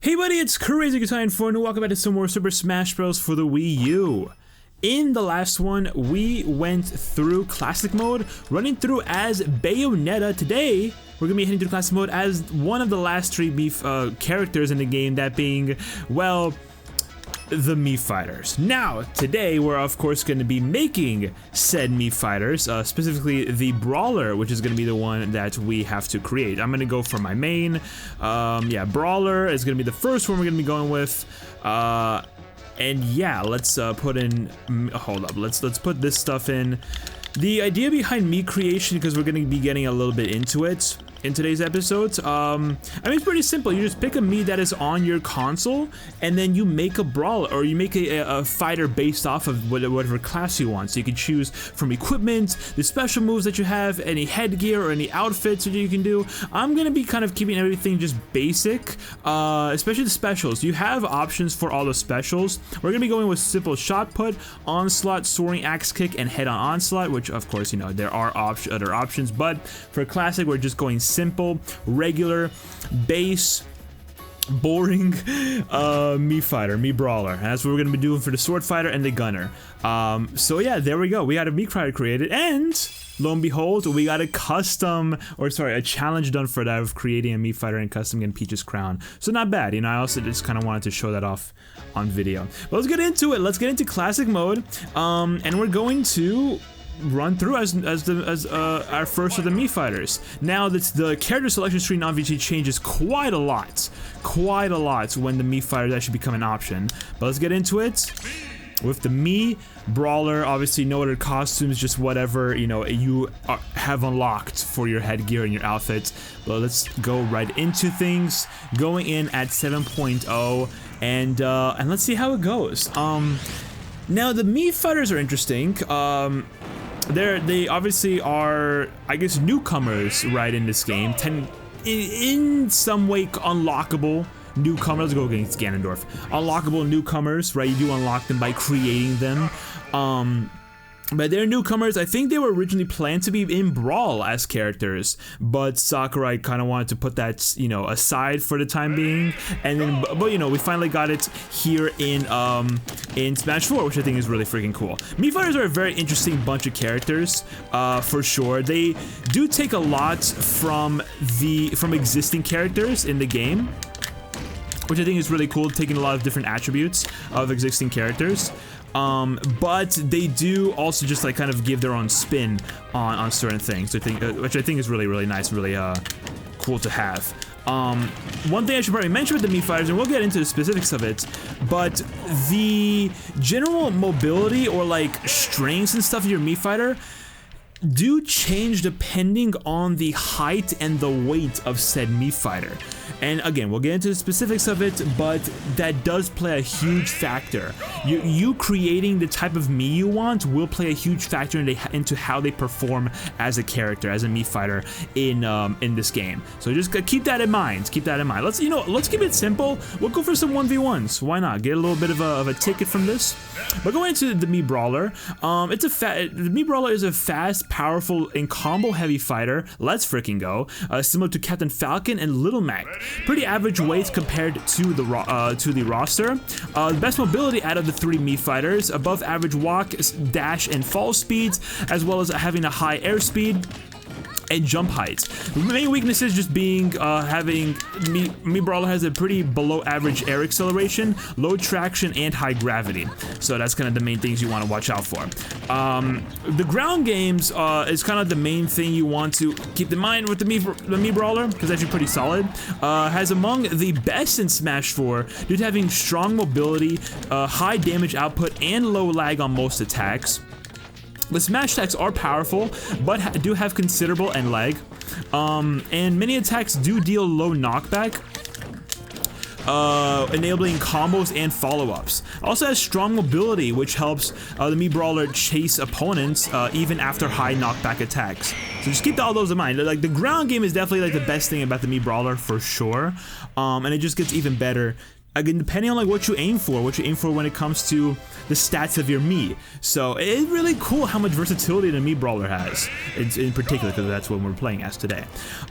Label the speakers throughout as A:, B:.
A: Hey buddy, it's Crazy Guitar and welcome back to some more Super Smash Bros. For the Wii U. In the last one, we went through Classic mode, running through as Bayonetta. Today, we're going to be heading through Classic mode as one of the last three Mii characters in the game, that being, well, the Mii Fighters. Now, today, we're of course going to be making said Mii Fighters, specifically the Brawler, which is going to be the one that we have to create. I'm going to go for my main. Yeah, Brawler is going to be the first one we're going to be going with. And yeah, let's put in, hold up, let's put this stuff in. The idea behind Mii creation, because we're going to be getting a little bit into it in today's episode, I mean, it's pretty simple. You just pick a Mii that is on your console, and then you make a Brawler, or you make a fighter based off of whatever class you want. So you can choose from equipment, the special moves that you have, any headgear, or any outfits that you can do. I'm going to be kind of keeping everything just basic, especially the specials. You have options for all the specials. We're going to be going with simple shot put, onslaught, soaring axe kick, and head on onslaught, which of course, you know, there are other options, but for classic, we're just going simple, regular, base, boring Mii Fighter, Mii Brawler. And that's what we're going to be doing for the Sword Fighter and the Gunner. So yeah, there we go. We got a Mii Fighter created, and lo and behold, we got a challenge done for that of creating a Mii Fighter and custom getting Peach's crown. So not bad, you know. I also just kind of wanted to show that off on video. But let's get into it. Let's get into classic mode, and we're going to run through as our first of the Mii Fighters. Now, the character selection screen obviously changes quite a lot when the Mii Fighters actually become an option. But let's get into it with the Mii Brawler. Obviously, no other costumes, just whatever, you know, you have unlocked for your headgear and your outfits. But let's go right into things, going in at 7.0, and let's see how it goes. Now, the Mii Fighters are interesting. They obviously are, I guess, newcomers right in this game. In some way unlockable newcomers. Let's go against Ganondorf. Unlockable newcomers, right? You do unlock them by creating them. But they're newcomers. I think they were originally planned to be in Brawl as characters, but Sakurai kind of wanted to put that, you know, aside for the time being. And then, but you know, we finally got it here in Smash 4, which I think is really freaking cool. Mii Fighters are a very interesting bunch of characters, for sure. They do take a lot from existing characters in the game, which I think is really cool, taking a lot of different attributes of existing characters. But they do also just like kind of give their own spin on certain things, which I think is really, really nice, really cool to have. One thing I should probably mention with the Mii Fighters, and we'll get into the specifics of it, but the general mobility or like strengths and stuff of your Mii Fighter do change depending on the height and the weight of said Mii Fighter. And again, we'll get into the specifics of it, but that does play a huge factor. You creating the type of Mii you want will play a huge factor into how they perform as a character, as a Mii Fighter in this game. So just keep that in mind. Keep that in mind. Let's keep it simple. We'll go for some 1v1s. Why not? Get a little bit of a ticket from this. But going into the Mii Brawler, the Mii Brawler is a fast, powerful, and combo-heavy fighter. Let's freaking go. Similar to Captain Falcon and Little Mac. Pretty average weight compared to the roster. The best mobility out of the three Mii Fighters. Above average walk, dash, and fall speeds, as well as having a high airspeed and jump height. The main weaknesses just being having Mii Brawler has a pretty below average air acceleration, low traction, and high gravity. So that's kind of the main things you want to watch out for. The ground games is kind of the main thing you want to keep in mind with the Mii Brawler, because it's actually pretty solid. Has among the best in Smash 4 due to having strong mobility, high damage output, and low lag on most attacks. The smash attacks are powerful, but do have considerable end lag, and many attacks do deal low knockback, enabling combos and follow-ups. Also has strong mobility, which helps the Mii Brawler chase opponents even after high knockback attacks. So just keep all those in mind. Like, the ground game is definitely like the best thing about the Mii Brawler for sure, and it just gets even better again, depending on like what you aim for when it comes to the stats of your Mii. So it's really cool how much versatility the Mii Brawler has, in particular, because that's what we're playing as today.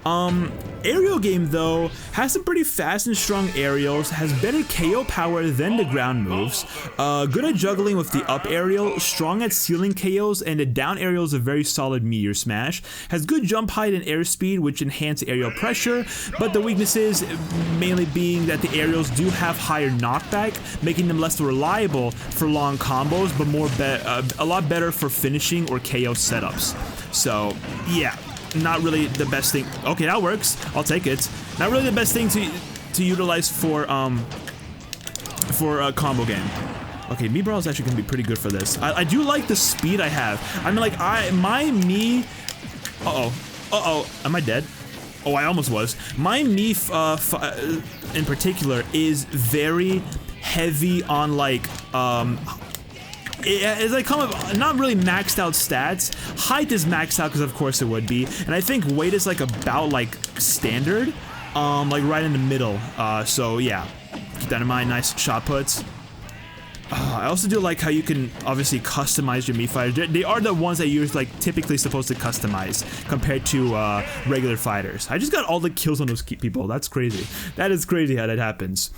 A: Aerial game though has some pretty fast and strong aerials, has better KO power than the ground moves, good at juggling with the up aerial, strong at ceiling KOs, and the down aerial is a very solid meteor smash, has good jump height and airspeed which enhance aerial pressure, but the weaknesses mainly being that the aerials do have higher knockback, making them less reliable for long combos, but a lot better for finishing or KO setups. So yeah, not really the best thing. Okay, that works. I'll take it. Not really the best thing to utilize for a combo game. Okay, Mii Brawler is actually gonna be pretty good for this. I do like the speed I have. I mean, like my Mii. Am I dead? Oh, I almost was. My Mii in particular is very heavy on like it's like not really maxed out stats. Height is maxed out because of course it would be, and I think weight is like about like standard, like right in the middle. So yeah, keep that in mind. Nice shot puts. I also do like how you can obviously customize your Mii fighters. They are the ones that you're like typically supposed to customize compared to regular fighters. I just got all the kills on those people. That's crazy. That is crazy how that happens.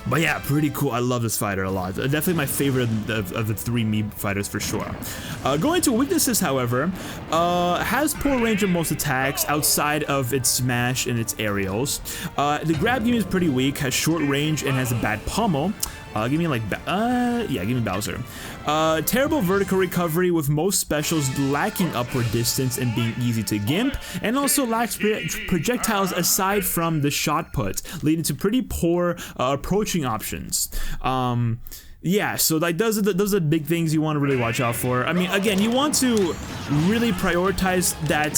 A: But yeah, pretty cool. I love this fighter a lot. Definitely my favorite of the three Mii fighters for sure. Going to weaknesses, however, has poor range of most attacks outside of its smash and its aerials. The grab game is pretty weak, has short range, and has a bad pummel. Give me like, give me Bowser. Terrible vertical recovery with most specials lacking upward distance and being easy to gimp, and also lacks projectiles aside from the shot put, leading to pretty poor approaching options. Yeah, so like those are the big things you want to really watch out for. I mean, again, you want to really prioritize that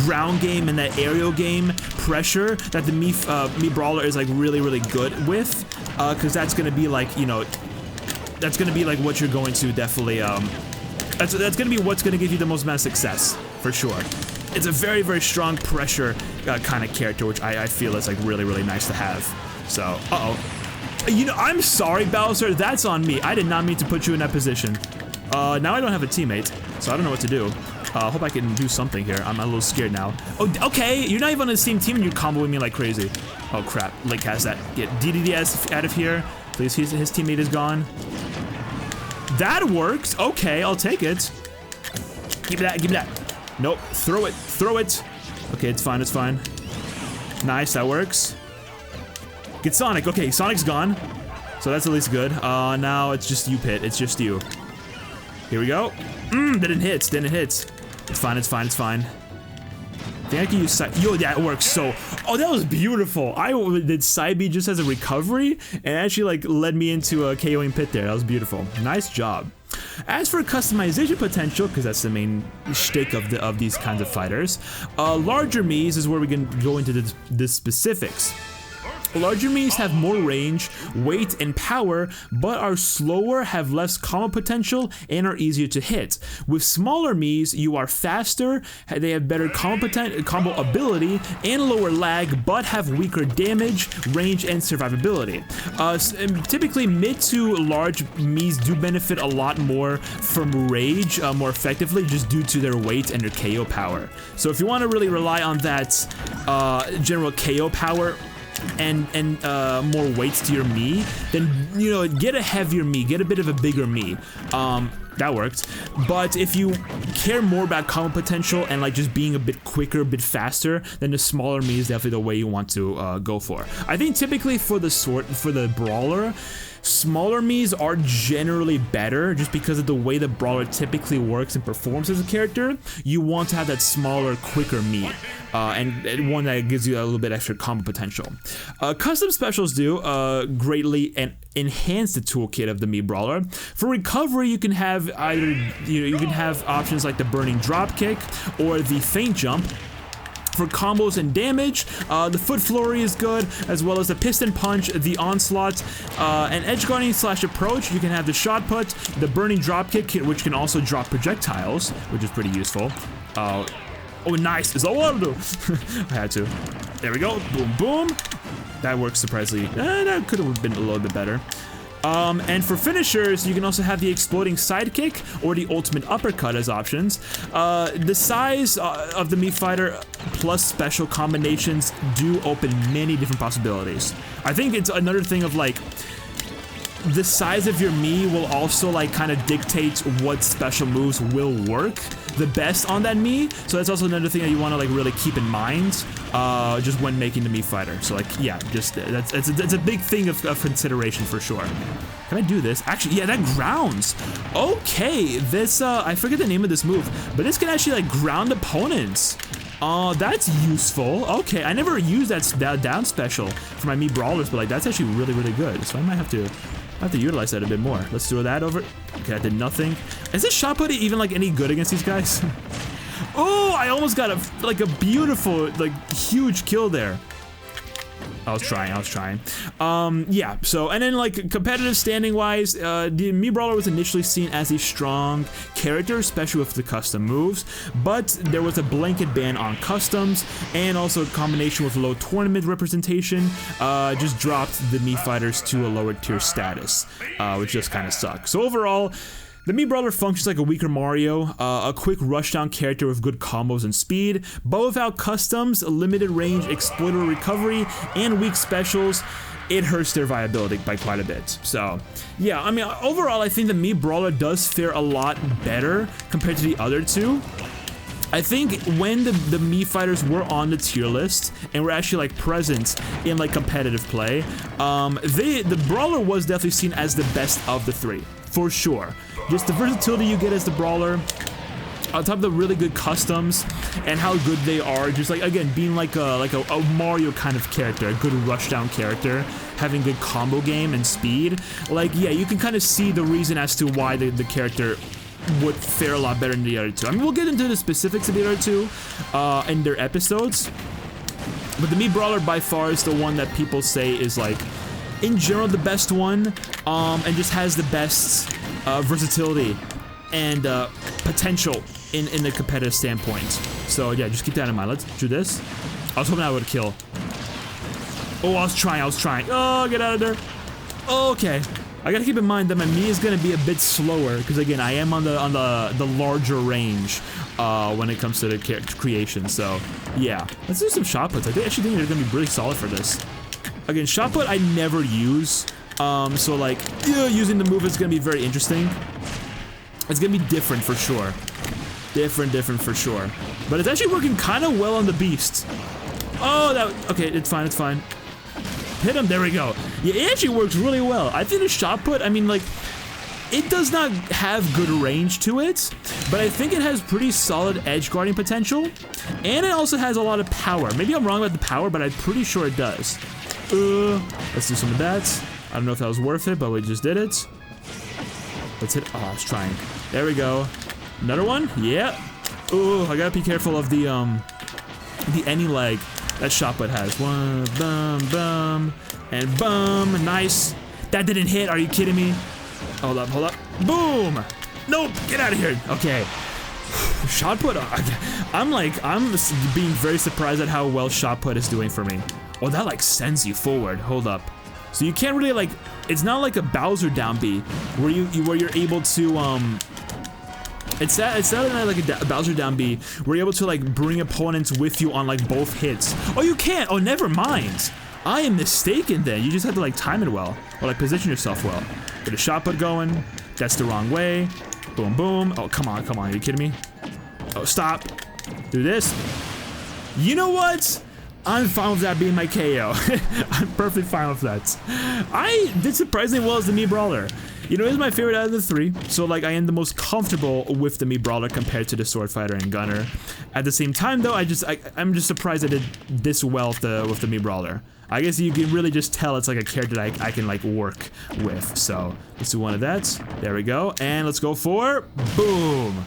A: ground game and that aerial game pressure that the Mii Brawler is like really good with, because that's gonna be like, you know, that's gonna be like what you're going to definitely that's gonna be what's gonna give you the most amount of success for sure. It's a very strong pressure kind of character, which I feel is like really nice to have. So you know, I'm sorry, Bowser, that's on me. I did not mean to put you in that position. Now I don't have a teammate, so I don't know what to do. Hope I can do something here. I'm a little scared now. Oh, okay, you're not even on the same team and you're comboing me like crazy. Oh crap, Link has that. Get DDDS out of here. Please, his teammate is gone. That works. Okay, I'll take it. Give me that. Nope, throw it. Okay, it's fine, Nice, that works. Get Sonic. Okay, Sonic's gone. So that's at least good. Now it's just you, Pit. It's just you. Here we go. Didn't hit. It's fine. I think I can use side. Yo, that works so. Oh, that was beautiful. I did side B just as a recovery and actually like led me into a KOing Pit there. That was beautiful. Nice job. As for customization potential, because that's the main shtick of these kinds of fighters, larger Miis is where we can go into the specifics. Larger Miis have more range, weight, and power, but are slower, have less combo potential, and are easier to hit. With smaller Miis, you are faster, they have better combo ability, and lower lag, but have weaker damage, range, and survivability. Typically, mid to large Miis do benefit a lot more from rage more effectively, just due to their weight and their KO power. So if you want to really rely on that general KO power, and more weights to your Mii, then, you know, get a heavier Mii, get a bit of a bigger Mii. That worked. But if you care more about combo potential and like just being a bit quicker, a bit faster, then the smaller Mii is definitely the way you want to go for. I think typically for the Brawler, smaller Miis are generally better just because of the way the Brawler typically works and performs as a character. You want to have that smaller, quicker Mii, and one that gives you a little bit extra combo potential. Custom specials do greatly enhance the toolkit of the Mii Brawler. For recovery, you can have either you can have options like the burning drop kick or the feint jump. For combos and damage, the foot flurry is good, as well as the piston punch, the onslaught, and edge guarding / approach. You can have the shot put, the burning drop kick, which can also drop projectiles, which is pretty useful. Oh, nice! Is that what I do? I had to. There we go. Boom, boom. That works surprisingly. That could have been a little bit better. And for finishers, you can also have the exploding sidekick or the ultimate uppercut as options. The size of the Mii Fighter plus special combinations do open many different possibilities. I think it's another thing of like, the size of your Mii will also like kind of dictate what special moves will work the best on that Mii. So that's also another thing that you want to like really keep in mind just when making the Mii Fighter. So like, yeah, just it's a big thing of consideration for sure. Can I do this? Actually, yeah, that grounds. Okay, this I forget the name of this move, but this can actually like ground opponents. That's useful. Okay, I never used that down special for my Mii Brawlers, but like that's actually really, really good. So I might have to utilize that a bit more. Let's throw that over. Okay, I did nothing. Is this shot put even like any good against these guys? Oh, I almost got a beautiful, like huge kill there. I was trying. Yeah, so, and then like competitive standing wise, the Mii Brawler was initially seen as a strong character, especially with the custom moves, but there was a blanket ban on customs, and also a combination with low tournament representation, just dropped the Mii Fighters to a lower tier status, which just kind of sucks. So overall, the Mii Brawler functions like a weaker Mario, a quick rushdown character with good combos and speed, but without customs, limited range, exploiter recovery, and weak specials. It hurts their viability by quite a bit. So, yeah, I mean, overall, I think the Mii Brawler does fare a lot better compared to the other two. I think when the Mii Fighters were on the tier list and were actually like present in like competitive play, the Brawler was definitely seen as the best of the three, for sure. Just the versatility you get as the Brawler, on top of the really good customs and how good they are, just like, again, being like a Mario kind of character, a good rushdown character, having good combo game and speed. Like, yeah, you can kind of see the reason as to why the character would fare a lot better than the other two. I mean, we'll get into the specifics of the other two in their episodes, but the Mii Brawler by far is the one that people say is like, in general, the best one, and just has the best versatility and potential in the competitive standpoint. So yeah, just keep that in mind. Let's do this. I was hoping I would kill. Oh, I was trying. Oh, get out of there. Okay. I gotta keep in mind that my Mii is gonna be a bit slower because again, I am on the larger range when it comes to the creation. So yeah, let's do some shot puts. I actually think they're gonna be really solid for this. Again, shot put I never use, so like using the move is gonna be very interesting. It's gonna be different for sure. Different for sure. But it's actually working kind of well on the beast. Oh, okay, it's fine. Hit him, there we go. Yeah, it actually works really well. I think the shot put, I mean, like, it does not have good range to it, but I think it has pretty solid edge guarding potential, and it also has a lot of power. Maybe I'm wrong about the power, but I'm pretty sure it does. Let's do some of that. I don't know if that was worth it, but we just did it. Let's hit, oh, I was trying. There we go. Another one? Yeah. Ooh, I gotta be careful of the any leg that shot put has. One, bum, and bum. Nice. That didn't hit, are you kidding me? Hold up. Boom! Nope, get out of here. Okay. Shot put, I'm being very surprised at how well shot put is doing for me. Oh, that like sends you forward. Hold up. So you can't really like, it's not like a Bowser down B where you're able to it's not like a Bowser down B where you're able to like bring opponents with you on like both hits. Oh, you can't. Oh, never mind. I am mistaken then. You just have to like time it well or like position yourself well. Get a shot put going. That's the wrong way. Boom, boom. Oh, come on. Are you kidding me? Oh, stop. Do this. You know what? I'm fine with that being my KO. I'm perfectly fine with that. I did surprisingly well as the Mii Brawler. You know, it's my favorite out of the three, so like I am the most comfortable with the Mii Brawler compared to the Sword Fighter and Gunner. At the same time though, I'm just surprised I did this well with the Mii Brawler. I guess you can really just tell it's like a character that I can like work with. So let's do one of that. There we go. And let's go for, boom,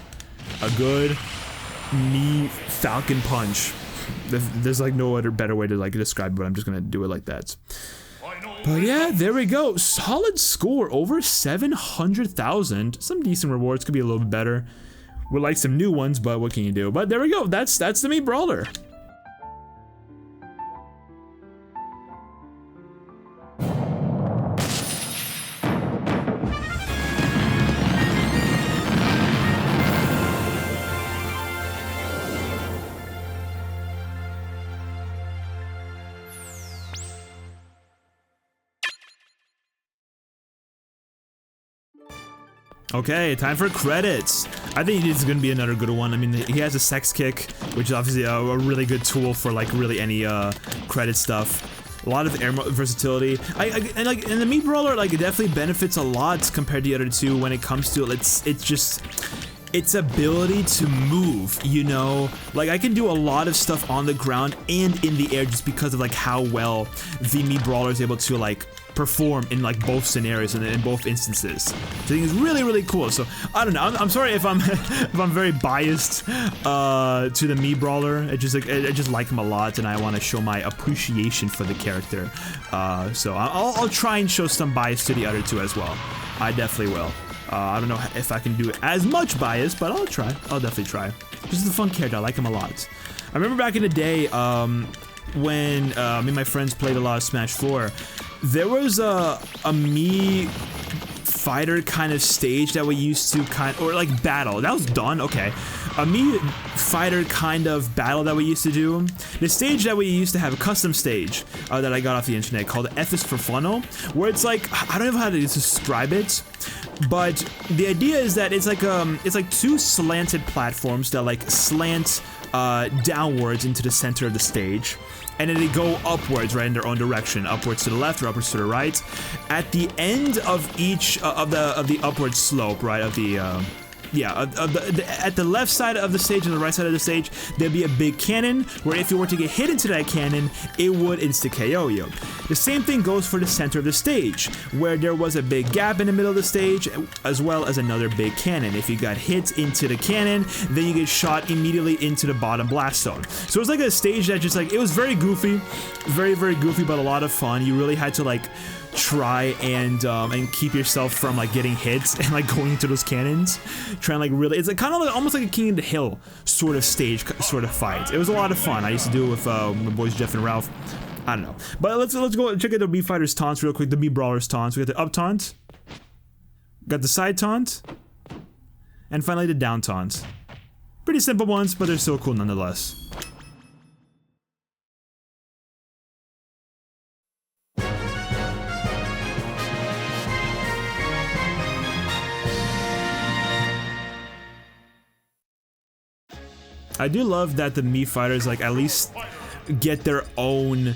A: a good Mii Falcon Punch. There's like no other better way to like describe it, but I'm just gonna do it like that. But yeah, there we go. Solid score, over 700,000. Some decent rewards, could be a little bit better. Would like some new ones, but what can you do? But there we go. That's the Mii Brawler. Okay, time for credits. I think this is gonna be another good one. I mean, he has a sex kick, which is obviously a really good tool for like really any credit stuff. A lot of air versatility. And the Mii Brawler, like, it definitely benefits a lot compared to the other two when it comes to it's just its ability to move, you know? Like, I can do a lot of stuff on the ground and in the air just because of like how well the Mii Brawler is able to like perform in like both scenarios and in both instances. So I think it's really cool. So I don't know. I'm sorry if I'm if I'm very biased to the Mii Brawler. I just like him a lot, and I want to show my appreciation for the character. So I'll try and show some bias to the other two as well. I definitely will. I don't know if I can do as much bias, but I'll try. I'll definitely try. This is a fun character. I like him a lot. I remember back in the day when me and my friends played a lot of Smash 4. There was a Mii fighter kind of stage that we used to or like battle. That was done, okay. A Mii fighter kind of battle that we used to do. The stage that we used to have, a custom stage that I got off the internet called F is for Funnel, where it's like, I don't know how to describe it, but the idea is that it's like two slanted platforms that like slant downwards into the center of the stage. And then they go upwards, right, in their own direction, upwards to the left or upwards to the right. At the end of each of the upward slope, right, of the at the left side of the stage and the right side of the stage, there'd be a big cannon where if you were to get hit into that cannon, it would insta-KO you. The same thing goes for the center of the stage, where there was a big gap in the middle of the stage, as well as another big cannon. If you got hit into the cannon, then you get shot immediately into the bottom blast zone. So it was like a stage that just like, it was very goofy, very goofy, but a lot of fun. You really had to like try and keep yourself from like getting hit and like going into those cannons, trying like really, it's like kind of like almost like a King of the Hill sort of stage, sort of fight. It was a lot of fun. I used to do it with my boys Jeff and Ralph. I don't know, but let's go check out the Mii Fighters taunts real quick. The Mii Brawlers taunts. We got the up taunt, got the side taunt, and finally the down taunt. Pretty simple ones, but they're still cool nonetheless. I do love that the Mii Fighters like at least get their own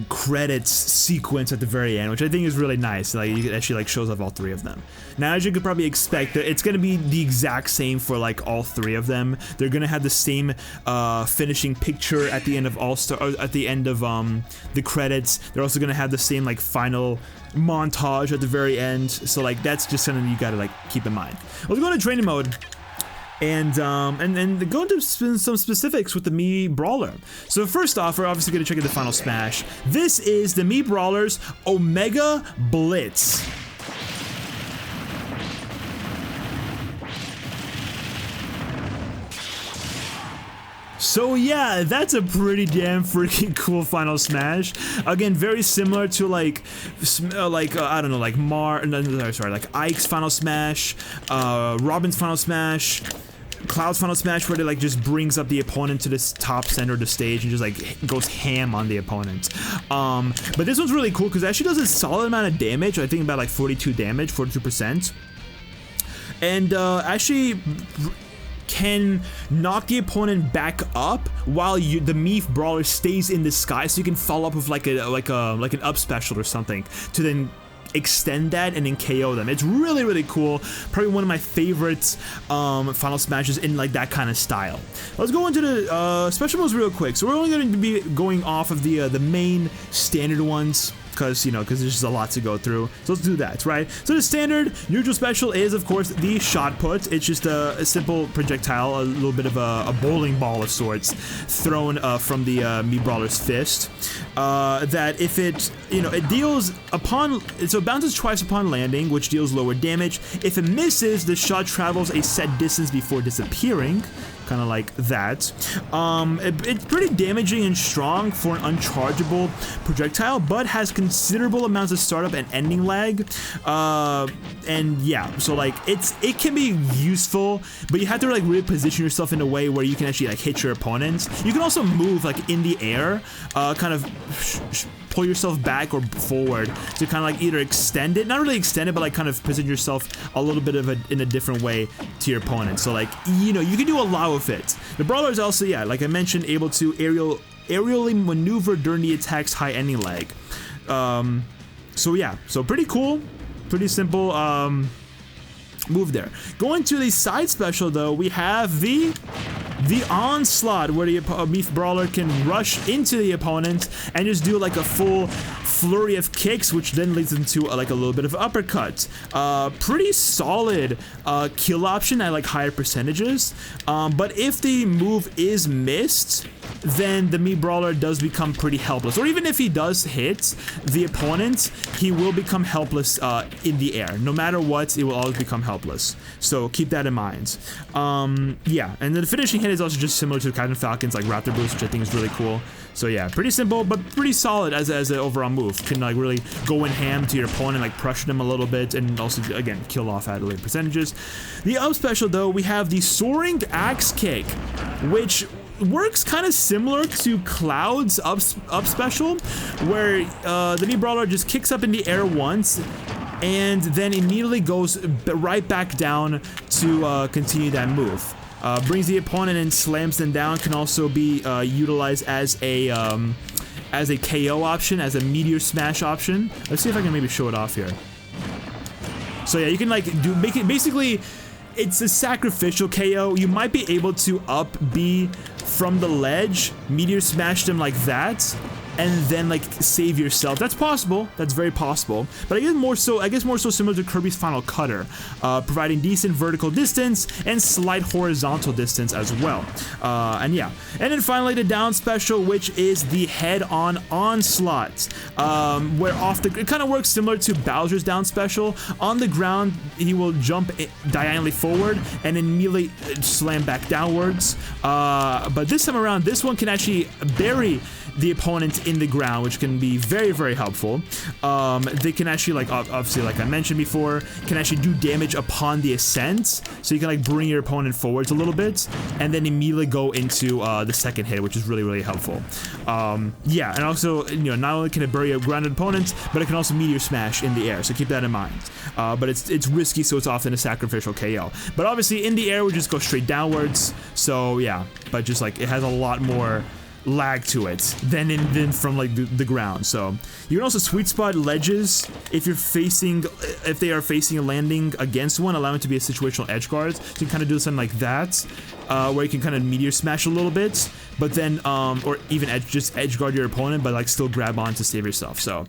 A: credits sequence at the very end, which I think is really nice. Like, it actually like shows off all three of them. Now, as you could probably expect, it's gonna be the exact same for like all three of them. They're gonna have the same finishing picture at the end of at the end of the credits. They're also gonna have the same like final montage at the very end. So like that's just something you gotta like keep in mind. Let's go into training mode. And go into some specifics with the Mii Brawler. So first off, we're obviously going to check out the Final Smash. This is the Mii Brawler's Omega Blitz. So yeah, that's a pretty damn freaking cool Final Smash. Again, very similar to like I don't know, like like Ike's Final Smash, Robin's Final Smash, Cloud's Final Smash, where it like just brings up the opponent to this top center of the stage and just like goes ham on the opponent. But this one's really cool because it actually does a solid amount of damage. I think about like 42 damage, 42%, and actually can knock the opponent back up while the Mii Brawler stays in the sky, so you can follow up with like an up special or something to then extend that and then KO them. It's really cool. Probably one of my favorites Final Smashes in like that kind of style. Let's go into the special moves real quick. So we're only going to be going off of the main standard ones, because there's just a lot to go through. So let's do that, right? So the standard neutral special is, of course, the shot put. It's just a simple projectile, a little bit of a bowling ball of sorts, thrown from the Mii Brawler's fist. That if it, it deals so it bounces twice upon landing, which deals lower damage. If it misses, the shot travels a set distance before disappearing. Kind of like that. It's pretty damaging and strong for an unchargeable projectile, but has considerable amounts of startup and ending lag. And yeah, so like it can be useful, but you have to like really position yourself in a way where you can actually like hit your opponents. You can also move like in the air, kind of pull yourself back or forward to kind of like either extend it, not really extend it, but like kind of position yourself a little bit in a different way to your opponent. So like, you know, you can do a lot with it. The Brawler is also, yeah, like I mentioned, able to aerially maneuver during the attack's high ending lag. So yeah, so pretty cool, pretty simple move there. Going to the side special though, we have the Onslaught, where the Mii Brawler can rush into the opponent and just do like a full flurry of kicks, which then leads into like a little bit of uppercut. Pretty solid kill option at like higher percentages, but if the move is missed, then the Mii Brawler does become pretty helpless. Or even if he does hit the opponent, he will become helpless in the air. No matter what, it will always become helpless. So keep that in mind. Yeah, and then the finishing hit is also just similar to Captain Falcon's like Raptor Boost, which I think is really cool. So yeah, pretty simple, but pretty solid as an overall move. Can like really go in ham to your opponent, like pressure them a little bit, and also, again, kill off at later percentages. The up special though, we have the Soaring Axe Kick, which works kind of similar to Cloud's up special, where the Mii Brawler just kicks up in the air once, and then immediately goes right back down to continue that move. Brings the opponent and slams them down. Can also be utilized as a KO option, as a Meteor Smash option. Let's see if I can maybe show it off here. So yeah, you can like make it basically. It's a sacrificial KO. You might be able to up B from the ledge, Meteor Smash them like that, and then like save yourself. That's possible. That's very possible. But I guess more so similar to Kirby's Final Cutter, providing decent vertical distance and slight horizontal distance as well. And yeah, and then finally the down special, which is the head-on onslaught, where it kind of works similar to Bowser's down special. On the ground, he will jump diagonally forward and immediately slam back downwards. But this time around, this one can actually bury the opponent in the ground, which can be very, very helpful. They can actually, like, obviously, like I mentioned before, can actually do damage upon the ascent, so you can like bring your opponent forwards a little bit and then immediately go into the second hit, which is really, really helpful. Yeah, and also, you know, not only can it bury a grounded opponent, but it can also Meteor Smash in the air, so keep that in mind. But it's risky, so it's often a sacrificial KO. But obviously in the air, we just go straight downwards, so yeah, but just like it has a lot more lag to it than from like the ground. So you can also sweet spot ledges if they are facing a landing against one, allow it to be a situational edge guard. So you can kind of do something like that, where you can kind of Meteor Smash a little bit, but then or even just edge guard your opponent, but like still grab on to save yourself. So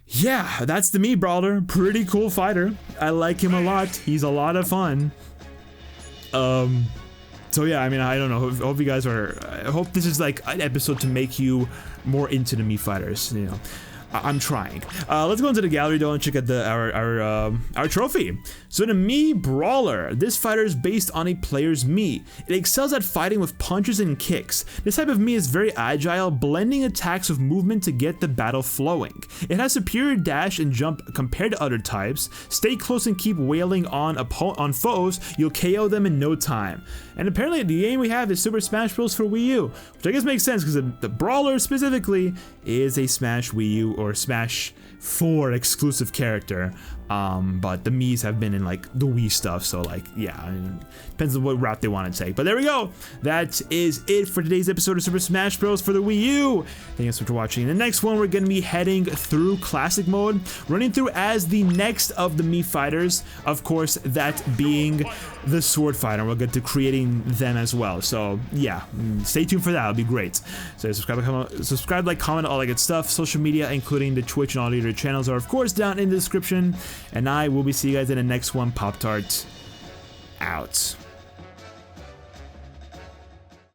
A: yeah, that's the Mii Brawler. Pretty cool fighter. I like him a lot. He's a lot of fun. So yeah, I mean, I don't know. I hope you guys are. I hope this is like an episode to make you more into the Mii fighters. You know, I'm trying. Let's go into the gallery though and check out our trophy. So the Mii Brawler. This fighter is based on a player's Mii. It excels at fighting with punches and kicks. This type of Mii is very agile, blending attacks with movement to get the battle flowing. It has superior dash and jump compared to other types. Stay close and keep wailing on foes. You'll KO them in no time. And apparently the game we have is Super Smash Bros. For Wii U, which I guess makes sense because the Brawler specifically is a Smash Wii U or Smash 4 exclusive character. But the Miis have been in like the Wii stuff, so like, yeah, I mean, depends on what route they want to take. But there we go. That is it for today's episode of Super Smash Bros. For the Wii U. Thank you so much for watching. In the next one, we're going to be heading through Classic Mode, running through as the next of the Mii fighters, of course, that being the Sword Fighter. We'll get to creating them as well. So yeah, stay tuned for that. It'll be great. So subscribe, like, comment, all that good stuff. Social media, including the Twitch and all the other channels, are of course down in the description. And I will be seeing you guys in the next one. Pop-Tart out.